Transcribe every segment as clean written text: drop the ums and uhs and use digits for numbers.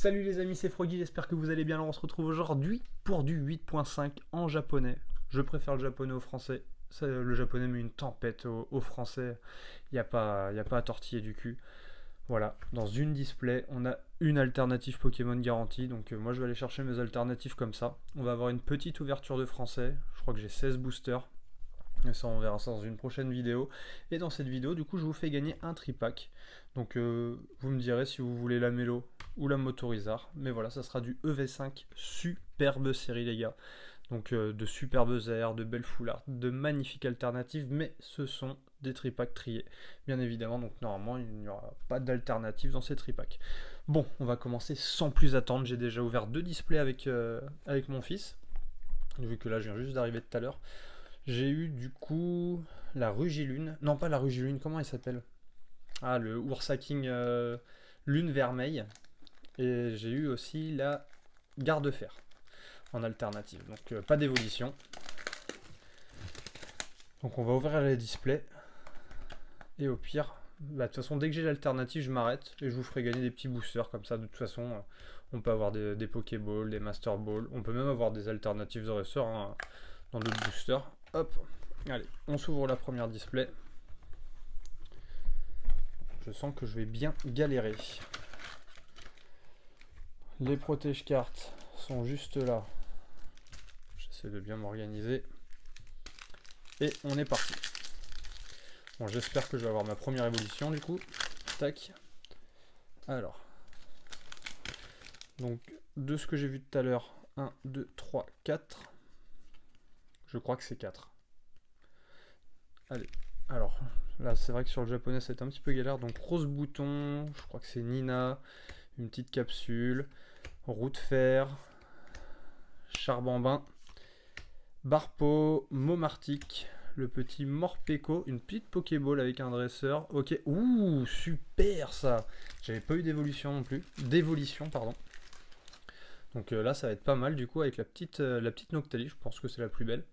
Salut les amis, c'est Froggy, j'espère que vous allez bien. Alors on se retrouve aujourd'hui pour du 8.5 en japonais. Je préfère le japonais au français. Le japonais met une tempête au français. Y a pas à tortiller du cul. Voilà, dans une display, on a une alternative Pokémon garantie. Donc moi je vais aller chercher mes alternatives comme ça. On va avoir une petite ouverture de français. Je crois que j'ai 16 boosters. Et ça, on verra ça dans une prochaine vidéo. Et dans cette vidéo, du coup, je vous fais gagner un tripack. Donc, vous me direz si vous voulez la Mélo ou la Motorizard. Mais voilà, ça sera du EV5 superbe série, les gars. Donc, de superbes airs, de belles foulards, de magnifiques alternatives. Mais ce sont des tripacks triés, bien évidemment. Donc, normalement, il n'y aura pas d'alternative dans ces tripacks. Bon, on va commencer sans plus attendre. J'ai déjà ouvert deux displays avec mon fils. Vu que là, je viens juste d'arriver tout à l'heure. J'ai eu du coup la Rugilune. Non, pas la Rugilune, comment elle s'appelle? Ah, le Ursa King Lune Vermeille. Et j'ai eu aussi la Garde-Fer en alternative. Donc pas d'évolution. Donc on va ouvrir les displays. Et au pire, de toute façon, dès que j'ai l'alternative, je m'arrête et je vous ferai gagner des petits boosters comme ça. De toute façon, on peut avoir des Pokéballs, des Master Balls. On peut même avoir des alternatives de ressorts hein, dans d'autres boosters. Hop, allez, on s'ouvre la première display. Je sens que je vais bien galérer. Les protège-cartes sont juste là. J'essaie de bien m'organiser. Et on est parti. Bon, j'espère que je vais avoir ma première évolution du coup. Tac. Alors. Donc, de ce que j'ai vu tout à l'heure, 1, 2, 3, 4. Je crois que c'est 4. Allez, alors, là c'est vrai que sur le japonais c'est un petit peu galère. Donc rose bouton, je crois que c'est Nina, une petite capsule, roue de fer, charbambin, Barpo, Momartic, le petit Morpeko, une petite Pokéball avec un dresseur. Ok, ouh, super ça. J'avais pas eu d'évolution non plus, d'évolution pardon. Donc là ça va être pas mal du coup avec la petite Noctali, je pense que c'est la plus belle.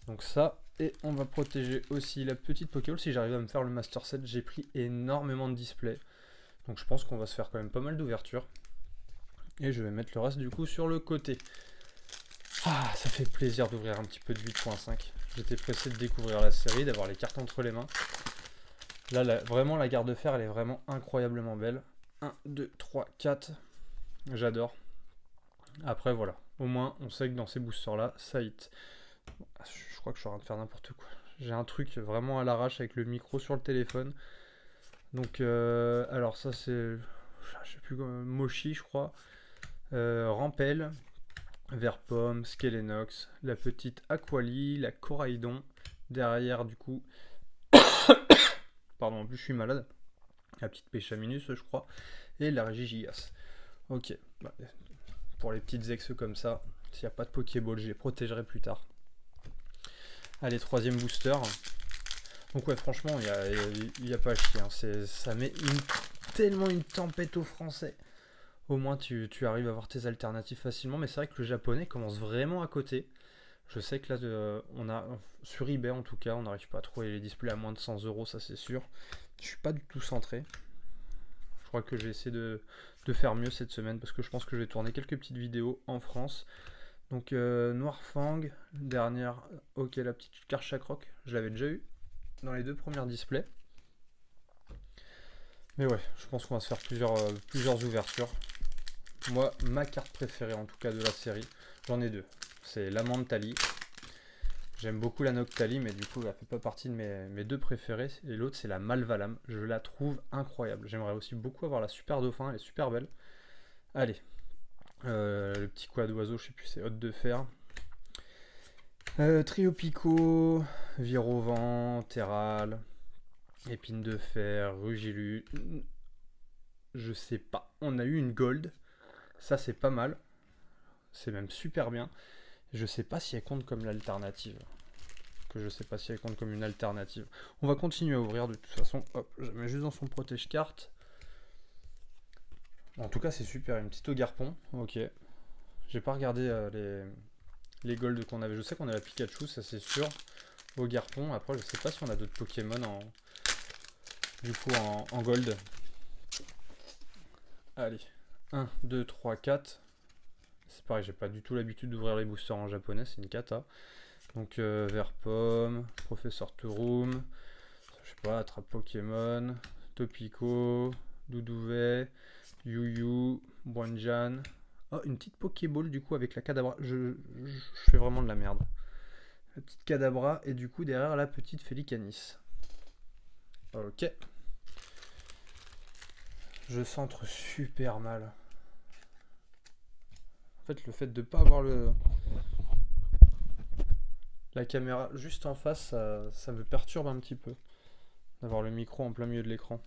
Donc ça, et on va protéger aussi la petite Pokéball. Si j'arrive à me faire le Master Set, j'ai pris énormément de displays. Donc je pense qu'on va se faire quand même pas mal d'ouvertures. Et je vais mettre le reste du coup sur le côté. Ah, ça fait plaisir d'ouvrir un petit peu de 8.5. J'étais pressé de découvrir la série, d'avoir les cartes entre les mains. Là, vraiment la garde-fer, elle est vraiment incroyablement belle. 1, 2, 3, 4. J'adore. Après voilà, au moins on sait que dans ces boosters là, ça hit. Je crois que je suis en train de faire n'importe quoi. J'ai un truc vraiment à l'arrache avec le micro sur le téléphone. Donc, alors ça c'est, je sais plus, Mochi je crois. Rampel, Verpomme, Skelenox, la petite Aquali, la Coraidon. Derrière du coup, pardon en plus je suis malade. La petite Péchaminus je crois. Et la Régigias. Ok, bah, pour les petites ex comme ça, s'il n'y a pas de Pokéball, je les protégerai plus tard. Allez, troisième booster. Donc ouais, franchement, il n'y a pas à chier. Hein. Ça met tellement une tempête au français. Au moins, tu arrives à avoir tes alternatives facilement. Mais c'est vrai que le japonais commence vraiment à côté. Je sais que là, on a sur eBay en tout cas, on n'arrive pas à trouver les displays à moins de 100 €, ça c'est sûr. Je suis pas du tout centré. Je crois que je vais essayer de faire mieux cette semaine parce que je pense que je vais tourner quelques petites vidéos en France. Donc Noirfang, dernière, ok la petite Karchakroc, je l'avais déjà eu dans les deux premières displays. Mais ouais, je pense qu'on va se faire plusieurs ouvertures. Moi, ma carte préférée en tout cas de la série, j'en ai deux. C'est la Mantali. J'aime beaucoup la Noctali, mais du coup elle fait pas partie de mes deux préférées. Et l'autre c'est la Malvalam, je la trouve incroyable. J'aimerais aussi beaucoup avoir la Super Dauphin, elle est super belle. Allez, le petit quoi d'oiseau, je sais plus, c'est Hôte de Fer. Trio Pico, Virovent, Terral, Épine de Fer, Rugilu. Je sais pas. On a eu une Gold. Ça, c'est pas mal. C'est même super bien. Je sais pas si elle compte comme l'alternative. Je sais pas si elle compte comme une alternative. On va continuer à ouvrir de toute façon. Hop, je mets juste dans son protège-carte. En tout cas, c'est super. Une petite Ogarpon. Ok. J'ai pas regardé les golds qu'on avait. Je sais qu'on a la Pikachu, ça c'est sûr. Ogarpon. Après, je sais pas si on a d'autres Pokémon du coup en gold. Allez. 1, 2, 3, 4. C'est pareil, j'ai pas du tout l'habitude d'ouvrir les boosters en japonais, c'est une cata. Donc Vert Pomme, Professeur Turum, je sais pas, Attrape Pokémon, Topico, Doudouvet, Yu-Yu, Bonjan. Oh, une petite Pokéball du coup avec la Kadabra. Je fais vraiment de la merde. La petite Kadabra et du coup derrière la petite Félicanis. Ok. Je centre super mal. En fait, le fait de pas avoir la caméra juste en face, ça me perturbe un petit peu. D'avoir le micro en plein milieu de l'écran.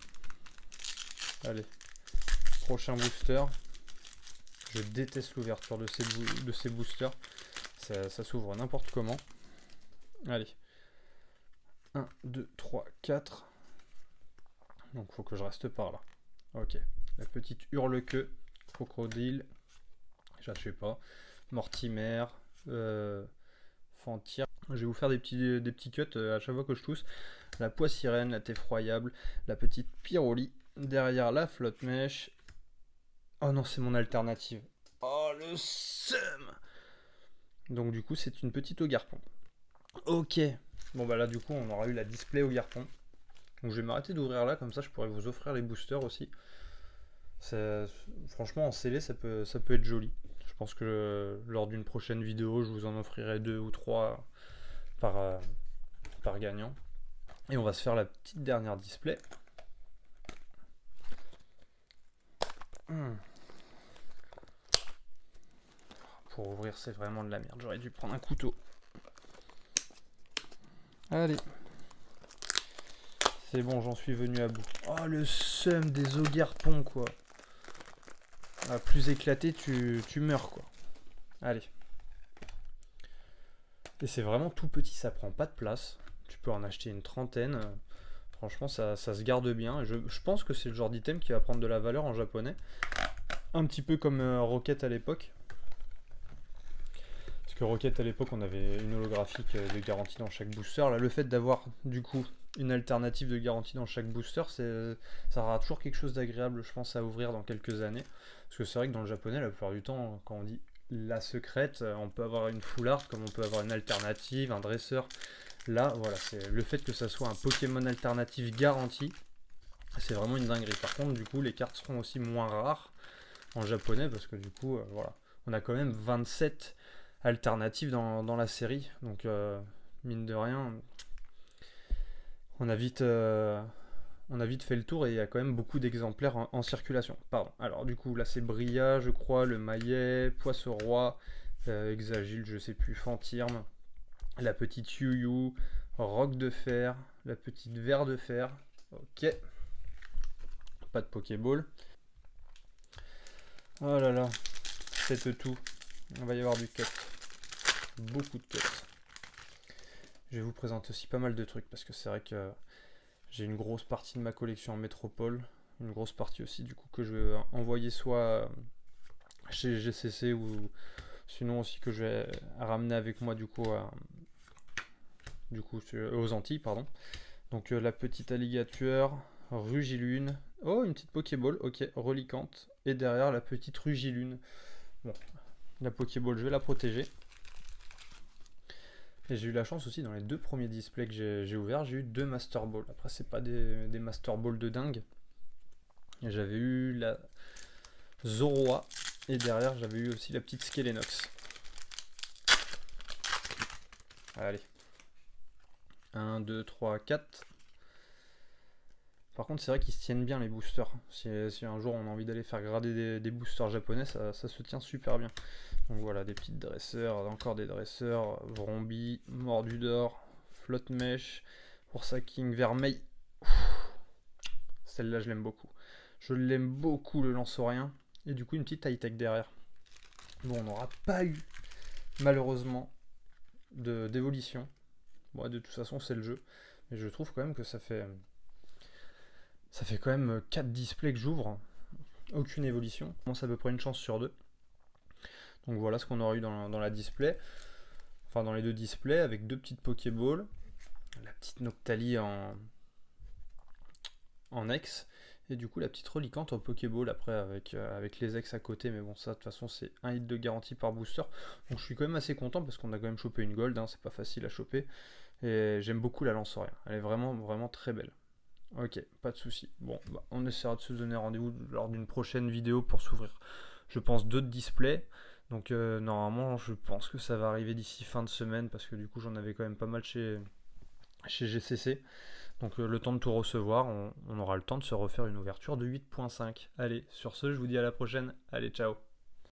Allez. Prochain booster. Je déteste l'ouverture de ces boosters. Ça s'ouvre n'importe comment. Allez. 1, 2, 3, 4. Donc faut que je reste par là. Ok. La petite hurle-queue. Crocodile. Je sais pas. Mortimer. Fantir. Je vais vous faire des petits cuts à chaque fois que je tousse. La Poissirène, la Effroyable, la petite Pyroli. Derrière la Flotte Mèche. Oh non, c'est mon alternative. Oh le seum. Donc du coup, c'est une petite Ogarpon. Ok. Bon bah là du coup, on aura eu la display Ogarpon. Donc je vais m'arrêter d'ouvrir là, comme ça je pourrais vous offrir les boosters aussi. Franchement, en scellé, ça peut être joli. Je pense que lors d'une prochaine vidéo, je vous en offrirai 2 ou 3 par gagnant. Et on va se faire la petite dernière display. Pour ouvrir, c'est vraiment de la merde. J'aurais dû prendre un couteau. Allez. C'est bon, j'en suis venu à bout. Oh, le seum des Ogarpon, quoi. Ah, plus éclaté, tu meurs, quoi. Allez. Et c'est vraiment tout petit, ça prend pas de place. Tu peux en acheter une trentaine. Franchement, ça se garde bien. Je pense que c'est le genre d'item qui va prendre de la valeur en japonais. Un petit peu comme Rocket à l'époque. Parce que Rocket à l'époque, on avait une holographique de garantie dans chaque booster. Là, le fait d'avoir du coup une alternative de garantie dans chaque booster, ça aura toujours quelque chose d'agréable, je pense, à ouvrir dans quelques années. Parce que c'est vrai que dans le japonais, la plupart du temps, quand on dit la secrète, on peut avoir une full art, comme on peut avoir une alternative, un dresseur. Là, voilà, c'est le fait que ça soit un Pokémon alternatif garanti, c'est vraiment une dinguerie. Par contre, du coup, les cartes seront aussi moins rares en japonais, parce que du coup, voilà, on a quand même 27 alternatives dans la série, donc mine de rien, on a vite fait le tour et il y a quand même beaucoup d'exemplaires en circulation. Pardon. Alors du coup, là c'est Bria, je crois, le Maillet, Poisson-Roi, Exagile, je sais plus, Fantirme, la petite Yu-Yu, Roc de Fer, la petite Ver de Fer. Ok. Pas de Pokéball. Oh là là, c'est tout. On va y avoir du cut. Beaucoup de cut. Je vais vous présenter aussi pas mal de trucs parce que c'est vrai que j'ai une grosse partie de ma collection en métropole, une grosse partie aussi du coup que je vais envoyer soit chez GCC ou sinon aussi que je vais ramener avec moi du coup aux Antilles, pardon. Donc la petite alligator, Rugilune, oh une petite Pokéball, ok, reliquante, et derrière la petite Rugilune. Bon, la Pokéball je vais la protéger. Et j'ai eu la chance aussi dans les 2 premiers displays que j'ai ouverts, j'ai eu 2 Master Ball. Après c'est pas des Master Ball de dingue. J'avais eu la Zoroa et derrière j'avais eu aussi la petite Skelenox. Allez. 1, 2, 3, 4. Par contre c'est vrai qu'ils se tiennent bien les boosters. Si un jour on a envie d'aller faire grader des boosters japonais, ça se tient super bien. Donc voilà, des petites dresseurs, encore des dresseurs, Vrombi, Mordudor, Flotte Mèche, King Vermeil. Celle-là je l'aime beaucoup. Je l'aime beaucoup le lance-rien. Et du coup une petite high-tech derrière. Bon, on n'aura pas eu, malheureusement, d'évolution. Bon, de toute façon c'est le jeu. Mais je trouve quand même que ça fait quand même 4 displays que j'ouvre. Aucune évolution. Moi c'est à peu près une chance sur 2. Donc voilà ce qu'on aura eu dans la display. Enfin dans les 2 displays avec 2 petites Pokéballs. La petite Noctali en ex. Et du coup, la petite reliquante en Pokéball après avec les ex à côté, mais bon, ça de toute façon, c'est un hit de garantie par booster. Donc je suis quand même assez content parce qu'on a quand même chopé une gold, hein, c'est pas facile à choper. Et j'aime beaucoup la lance-orient, elle est vraiment, vraiment très belle. Ok, pas de souci. Bon, bah, on essaiera de se donner rendez-vous lors d'une prochaine vidéo pour s'ouvrir, je pense, d'autres displays. Donc normalement, je pense que ça va arriver d'ici fin de semaine parce que du coup, j'en avais quand même pas mal chez GCC. Donc le temps de tout recevoir, on aura le temps de se refaire une ouverture de 8.5. Allez, sur ce, je vous dis à la prochaine. Allez, ciao.